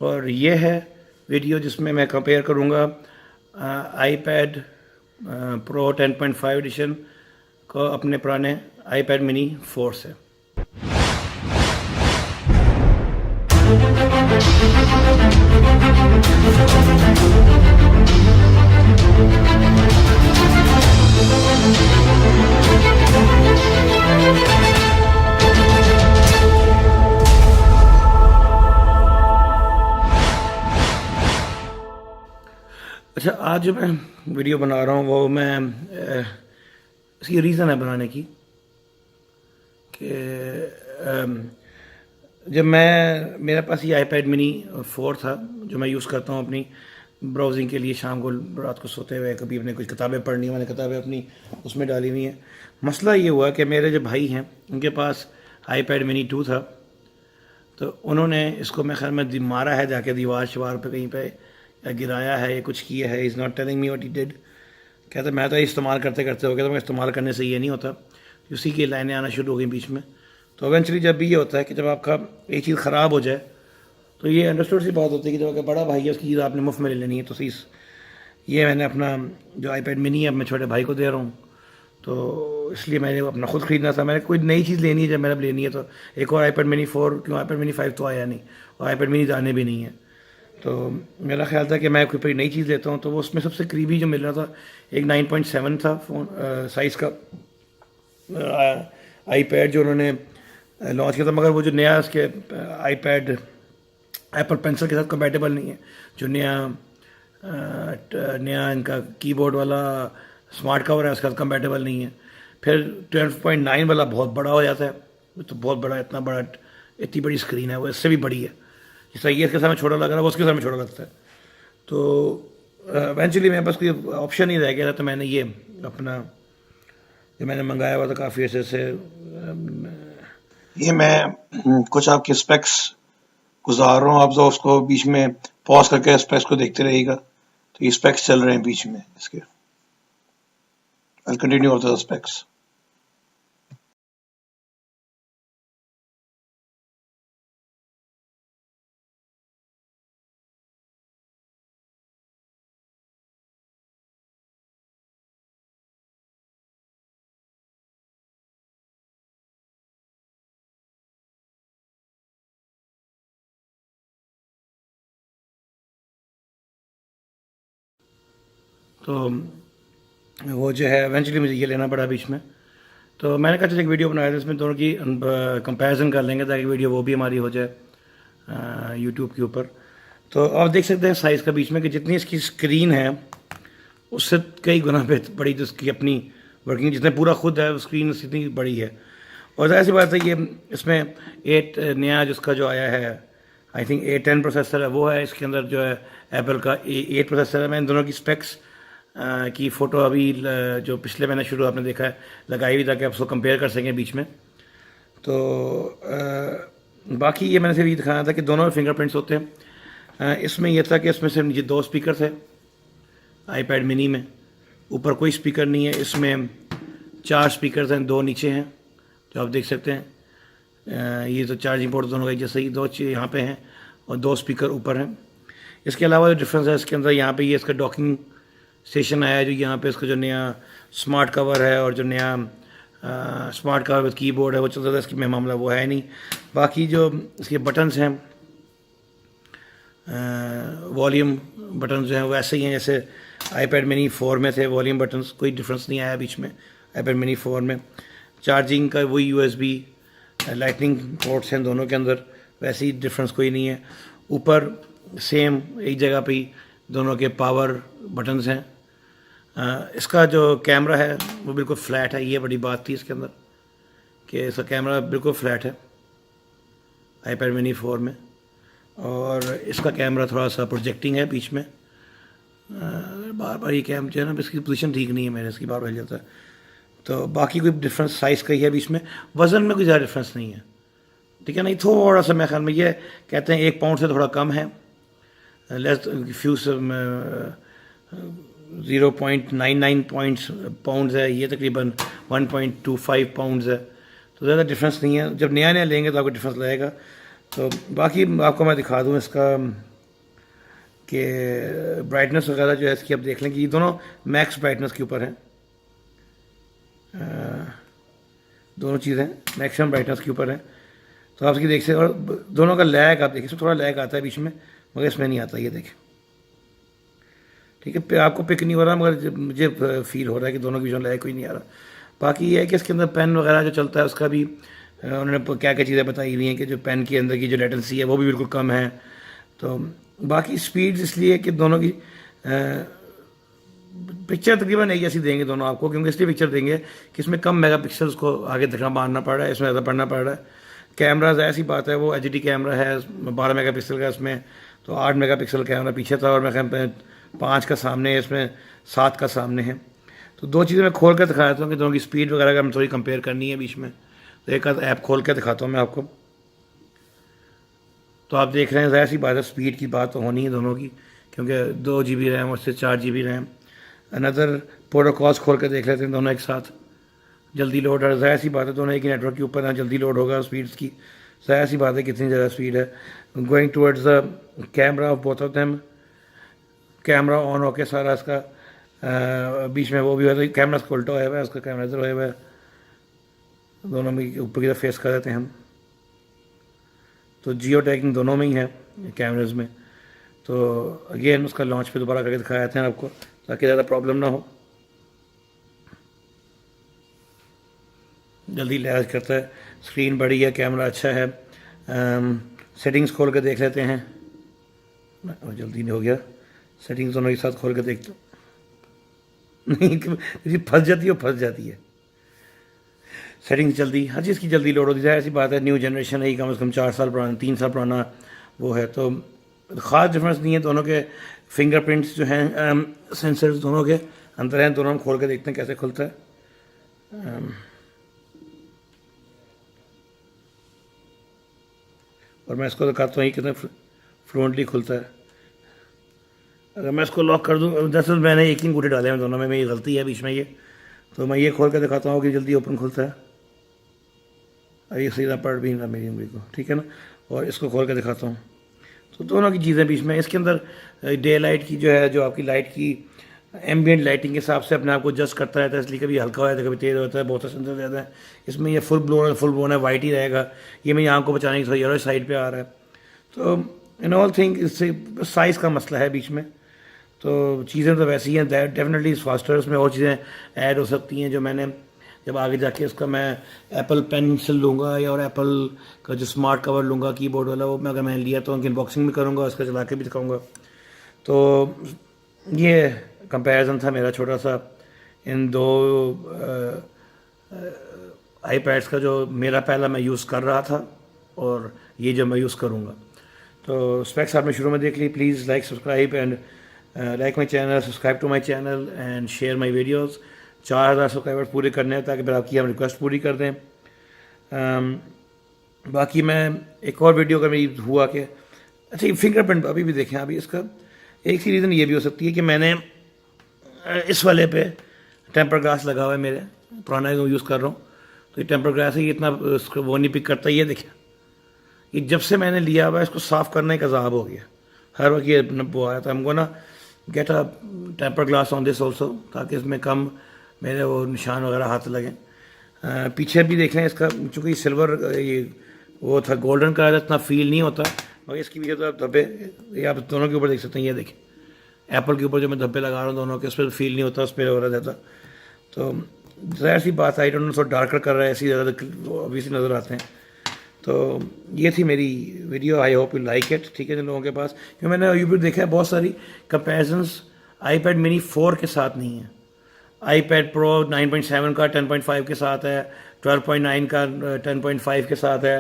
और ये है वीडियो जिसमें मैं कंपेयर करूँगा आईपैड प्रो 10.5 एडिशन को अपने पुराने आईपैड मिनी 4 से। अच्छा, आज जो मैं वीडियो बना रहा हूँ वो मैं इसकी रीज़न है बनाने की कि जब मेरे पास ये आईपैड मिनी 4 था जो मैं यूज़ करता हूँ अपनी ब्राउजिंग के लिए, शाम को रात को सोते हुए कभी अपने कुछ किताबें पढ़नी, मैंने किताबें अपनी उसमें डाली हुई हैं। मसला ये हुआ कि मेरे जो भाई हैं उनके पास आईपैड मिनी 2 था, तो उन्होंने इसको मैं ख्याल में मारा है जाके दीवार शवार पे कहीं पे, या गिराया है या कुछ किया है। Is not telling me what he did. कहते मैं तो इस्तेमाल करते करते हो गया, तो मैं इस्तेमाल करने से ये नहीं होता। उसी की लाइनें आना शुरू हो गई बीच में। तो इवेंचुअली जब भी ये होता है कि जब आपका एक चीज़ ख़राब हो जाए तो ये अंडरस्टूड सी बात होती है कि जब आपका बड़ा भाई है उसकी चीज़ आपने मुफ्त में ले लेनी है। तो ये मैंने अपना जो आईपैड मिनी है अपने छोटे भाई को दे रहा हूँ, तो इसलिए मैंने अपना खुद ख़रीदना था। मैंने कोई नई चीज़ लेनी है, जब मैंने लेनी है तो एक और आईपैड मिनी 4, क्यों आईपैड मिनी 5 तो आया नहीं और आईपैड मिनी आने भी नहीं है। तो मेरा ख्याल था कि मैं कोई नई चीज़ लेता हूँ, तो वो उसमें सबसे करीबी जो मिल रहा था एक 9.7 था फ़ोन साइज़ का आईपैड जो उन्होंने लॉन्च किया था। मगर वो जो नया उसके आईपैड एप्पल पेंसिल के साथ कंपैटिबल नहीं है। जो नया इनका कीबोर्ड वाला स्मार्ट कवर है उसके साथ कंपैटिबल नहीं है। फिर 12.9 वाला बहुत बड़ा हो जाता है, तो बहुत बड़ा, इतना बड़ा, इतनी बड़ी स्क्रीन है, वो इससे भी बड़ी है। जिस तरह ये इसके सामने छोटा लग रहा है वो उसके सामने छोटा लगता है। तो इवेंचुअली मेरे पास कोई ऑप्शन नहीं रह गया था, तो मैंने ये अपना जो मैंने मंगाया हुआ था काफ़ी अर्से से, ये मैं कुछ आपके स्पेक्स गुजार रहा हूँ। आप तो उसको बीच में पॉज करके स्पेक्स को देखते रहिएगा। तो ये स्पेक्स चल रहे हैं बीच में इसके। I'll continue with the specs. तो वो जो है इवेंचुअली मुझे ये लेना पड़ा बीच में। तो मैंने कहा चलो एक वीडियो बनाया था, इसमें दोनों की कंपैरिजन कर लेंगे ताकि वीडियो वो भी हमारी हो जाए यूट्यूब के ऊपर। तो आप देख सकते हैं साइज़ का बीच में कि जितनी इसकी स्क्रीन है उससे कई गुना बड़ी जो उसकी अपनी वर्किंग, जितने पूरा खुद है स्क्रीन उतनी बड़ी है। और ज़ाहिर सी बात है ये इसमें 8 नया जिसका जो आया है, आई थिंक A10 प्रोसेसर है, वो है इसके अंदर जो है एप्पल का A8 प्रोसेसर है। मैं इन दोनों की स्पेक्स की फ़ोटो अभी जो पिछले महीने शुरू आपने देखा है लगाई हुई, ताकि आप उसको कंपेयर कर सकें बीच में। तो बाकी ये मैंने सिर्फ ये दिखाया था कि दोनों में फिंगरप्रिंट्स होते हैं। इसमें यह था कि इसमें सिर्फ नीचे 2 स्पीकर थे आईपैड मिनी में, ऊपर कोई स्पीकर नहीं है। इसमें 4 स्पीकर हैं, 2 नीचे हैं जो आप देख सकते हैं। ये तो चार्जिंग पोर्ट दोनों का जैसे ही 2 यहाँ पे हैं और 2 स्पीकर ऊपर हैं। इसके अलावा जो डिफरेंस है इसके अंदर, यहाँ पे ये इसका डॉकिंग स्टेशन आया है, जो यहाँ पे इसका जो नया स्मार्ट कवर है और जो नया स्मार्ट कवर विद कीबोर्ड है वो चलता था, इसकी में मामला वो है नहीं। बाकी जो इसके बटन्स हैं, वॉल्यूम बटन जो हैं वो ऐसे ही हैं जैसे आईपैड मिनी 4 में थे वॉल्यूम बटन्स, कोई डिफरेंस नहीं आया बीच में आईपैड मिनी 4 में। चार्जिंग का वही USB लाइटनिंग पोर्ट्स हैं दोनों के अंदर, वैसे ही डिफरेंस कोई नहीं है। ऊपर सेम एक जगह पे ही दोनों के पावर बटन्स हैं। इसका जो कैमरा है वो बिल्कुल फ्लैट है, ये बड़ी बात थी इसके अंदर कि इसका कैमरा बिल्कुल फ्लैट है आईपैड मिनी 4 में। और इसका कैमरा थोड़ा सा प्रोजेक्टिंग है बीच में, बार बार ये कैम जो है ना इसकी पोजीशन ठीक नहीं है मेरे, इसकी बार बार जाता है। तो बाकी कोई डिफरेंस साइज़ का ही है बीच में, वज़न में कोई ज़्यादा डिफरेंस नहीं है, ठीक है। नहीं थोड़ा सा मेरे ख्याल में ये कहते हैं 1 पाउंड से थोड़ा कम है, लेस फ्यू 0.99 पाउंड्स है, ये तकरीबन 1.25 पाउंड्स है। तो ज़्यादा डिफरेंस नहीं है, जब नया नया लेंगे तो आपको डिफरेंस लगेगा। तो बाकी आपको मैं दिखा दूँ इसका कि ब्राइटनेस वगैरह जो है इसकी आप देख लें कि ये दोनों मैक्स ब्राइटनेस के ऊपर हैं, दोनों चीज़ें मैक्सिमम ब्राइटनेस के ऊपर हैं। तो आप इसकी देख सकते, और दोनों का लैग आप देखिए, इसमें थोड़ा लैग आता है बीच में, मगर इसमें नहीं आता, ये देखें। ठीक है, आपको पिक नहीं हो रहा, मगर मुझे फील हो रहा है कि दोनों के बीच में लैग कोई नहीं आ रहा। बाकी ये है कि इसके अंदर पेन वगैरह जो चलता है उसका भी उन्होंने क्या क्या चीज़ें बताई हुई हैं कि जो पेन के अंदर की जो लेटेंसी है वो भी बिल्कुल कम है। तो बाकी स्पीड इसलिए कि दोनों की पिक्चर तकरीबन एक जैसी देंगे दोनों आपको, क्योंकि इसलिए पिक्चर देंगे कि इसमें कम मेगापिक्सल्स को आगे दिखना मारना पड़ रहा है, इसमें ज़्यादा पढ़ना पड़ रहा है। कैमराज ऐसी बात है, वो HD कैमरा है 12 मेगापिक्सल का, इसमें तो 8 मेगापिक्सल कैमरा पीछे था, और मैं 5 का सामने है, इसमें 7 का सामने है। तो दो चीज़ें मैं खोल कर दिखा देता हूँ कि दोनों की स्पीड वगैरह का मैं थोड़ी कंपेयर करनी है बीच में। तो एक ऐप खोल कर दिखाता हूँ मैं आपको। तो आप देख रहे हैं, ज़ाहिर सी बात है स्पीड की बात तो होनी है दोनों की, क्योंकि 2 GB रैम और उससे 4 GB रैम। अनदर प्रोटोकॉल्स खोल कर देख लेते हैं दोनों एक साथ। जल्दी लोड है, ज़ाहिर सी बात है दोनों एक ही नेटवर्क के ऊपर है, जल्दी लोड होगा स्पीड्स की, ज़ाहिर सी बात है कितनी ज़्यादा स्पीड है। Going towards the camera off both of them, camera on होके सारा इसका बीच में वो भी होता है, कैमरा इसका उल्टा हुआ है, उसका कैमरा इधर हुआ है, दोनों में ऊपर की तरफ फेस कर देते हैं हम। तो जियो टैगिंग दोनों में ही है कैमरेज में। तो अगेन उसका लॉन्च पे दोबारा करके दिखाया जाते हैं आपको, ताकि ज़्यादा प्रॉब्लम ना हो। जल्दी लैज करता है, स्क्रीन बड़ी है, कैमरा अच्छा है। सेटिंग्स खोल कर देख लेते हैं, और जल्दी नहीं हो गया, सेटिंग्स दोनों एक साथ खोल कर देखते नहीं फंस जाती है, फंस जाती है सेटिंग्स जल्दी, हर चीज़ की जल्दी लोड होती है। ऐसी बात है, न्यू जनरेशन है, कम से कम 4 साल पुराना, 3 साल पुराना वो है, तो ख़ास डिफरेंस नहीं है। दोनों के फिंगरप्रिंट्स जो हैं सेंसर्स दोनों के अंदर हैं, दोनों हम खोल कर देखते हैं कैसे खुलता है। और मैं इसको दिखाता हूँ कितने फ्लुएंटली खुलता है। अगर मैं इसको लॉक कर दूँ, दरअसल मैंने एक ही अंगूठे डाले हैं दोनों में, मेरी गलती है बीच में ये, तो मैं ये खोल कर दिखाता हूँ कि जल्दी ओपन खुलता है। ये सीधा पड़ भी ना मेरी उंगली को, ठीक है ना। और इसको खोल कर दिखाता हूँ, तो दोनों की चीज़ें बीच में। इसके अंदर डे लाइट की जो है, जो आपकी लाइट की एम्बियंट लाइटिंग के हिसाब से अपने आप को एडजस्ट करता रहता है, इसलिए कभी हल्का हो जाता है, कभी तेज़ होता है, बहुत सेंसर रहता है। इसमें ये फुल ब्लोन है, वाइट ही रहेगा। ये मेरी आँख को बचाने की थोड़ा येलो साइड पे आ रहा है। तो इन ऑल थिंग इससे साइज़ का मसला है बीच में। तो चीज़ें तो वैसी हैं, डेफिनेटली इस फास्टर में और चीज़ें ऐड हो सकती हैं, जो मैंने जब आगे जाके इसका मैं एप्पल पेंसिल लूँगा या और एप्पल का जो स्मार्ट कवर लूँगा कीबोर्ड वाला, वो मैं अगर मैंने लिया तो उनकी अनबॉक्सिंग भी करूँगा, उसका चला के भी दिखाऊँगा। तो ये कंपैरिजन था मेरा छोटा सा इन दो आईपैड्स का, जो मेरा पहला मैं यूज़ कर रहा था और ये जो मैं यूज़ करूँगा। तो स्पेक्स आपने शुरू में देख ली। Please like, subscribe and like my channel, subscribe to my channel and share my videos. 4000 subscribers पूरे करने हैं, ताकि फिर आपकी हम रिक्वेस्ट पूरी कर दें। बाकी मैं एक और वीडियो का मेरी हुआ कि अच्छा ये फिंगरप्रिंट अभी भी देखें। अभी इसका एक सी रीज़न ये भी हो सकती है कि मैंने इस वाले पे टेम्पर ग्लास लगा हुआ है, मेरे पुराना जो यूज़ कर रहा हूँ, तो ये टेम्पर ग्लास है, ये इतना उसको वो नहीं पिक करता। ये देखें, ये जब से मैंने लिया हुआ है इसको साफ़ करने का अज़ाब हो गया। हर वक्त ये वो आया था हमको ना, get a temper glass on this also, ताकि इसमें कम मेरे वो निशान वगैरह हाथ लगें। पीछे भी देख लें इसका, चूँकि सिल्वर ये वो था, गोल्डन कलर इतना फील नहीं होता, मगर इसकी पीछे तो आप धब्बे, ये आप दोनों के ऊपर देख सकते हैं। ये देखें, एप्पल के ऊपर जो मैं धब्बे लगा रहा हूँ दोनों के, उस पर फील नहीं होता, उस पर हो रहा जाता। तो ज़ाहिर सी बात, आई डोंट नो, थोड़ा डार्कर कर रहा है, ऐसी ज़्यादा ऑब्वियसली नज़र आते हैं। तो ये थी मेरी video, I hope you like it. ठीक है, जिन लोगों के पास, क्योंकि मैंने यूट्यूब देखा है बहुत सारी कंपेरिजन्स iPad mini 4 के साथ नहीं है। iPad Pro 9.7 का 10.5 के साथ है, 12.9 का 10.5 के साथ है,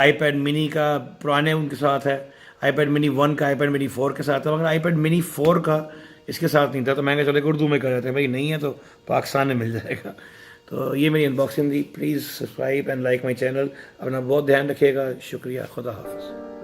iPad mini का पुराने उनके साथ है, iPad mini 1 का iPad mini 4 के साथ है, मगर iPad mini 4 का इसके साथ नहीं था। तो मैंने चले उर्दू में कर रहे थे, भाई नहीं है तो पाकिस्तान में मिल जाएगा। तो ये मेरी अनबॉक्सिंग थी। Please subscribe and like my channel. अपना बहुत ध्यान रखिएगा। शुक्रिया, खुदा हाफ़िज़।